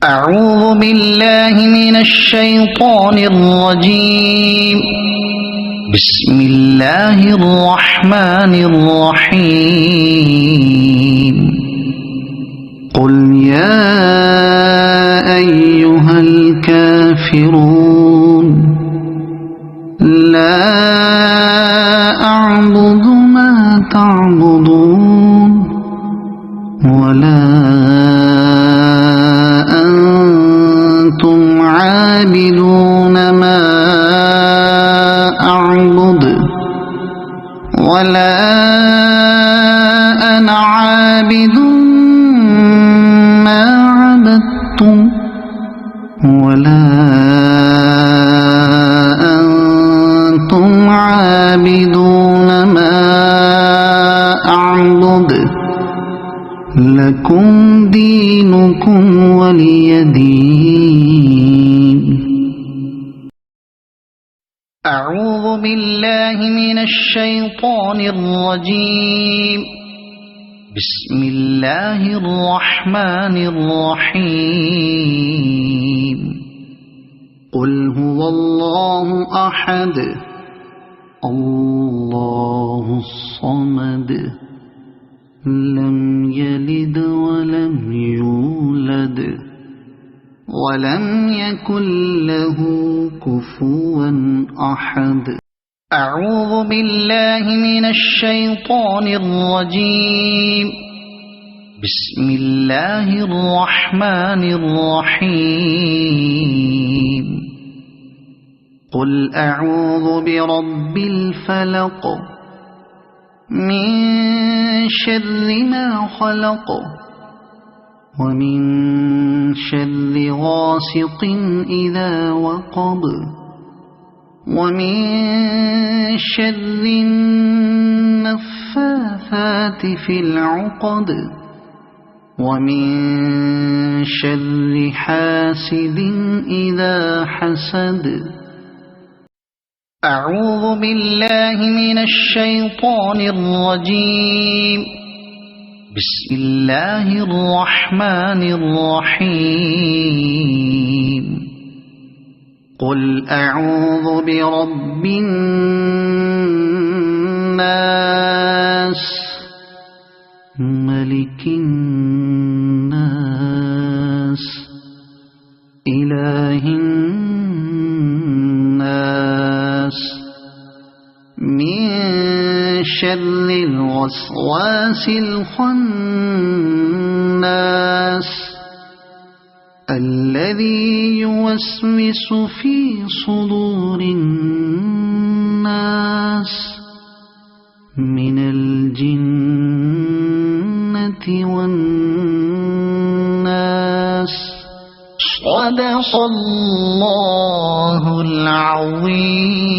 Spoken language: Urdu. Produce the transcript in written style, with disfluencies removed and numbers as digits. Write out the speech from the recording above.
أعوذ بالله من الشيطان الرجيم بسم الله الرحمن الرحيم قل يا أيها الكافرون لا أعبد ما تعبدون ولا أنتم عابدون ما أعبد ولا أنا عابد ما عبدتم ولا أنتم عابدون ما أعبد لكم دينكم ولي دين. أعوذ بالله من الشيطان الرجيم بسم الله الرحمن الرحيم قل هو الله أحد الله الصمد لم يلد ولم يولد ولم يكن له كفوا أحد. أعوذ بالله من الشيطان الرجيم بسم الله الرحمن الرحيم قل أعوذ برب الفلق من شر ما خلق ومن شر غاسق إذا وقب ومن شر النفاثات في العقد ومن شر حاسد إذا حسد. أعوذ بالله من الشيطان الرجيم بسم الله الرحمن الرحيم قل أعوذ برب الناس ملك الناس إله الناس من شر الوسواس الخناس الذي يوسوس في صدور الناس من الجنة والناس. صدق الله العظيم.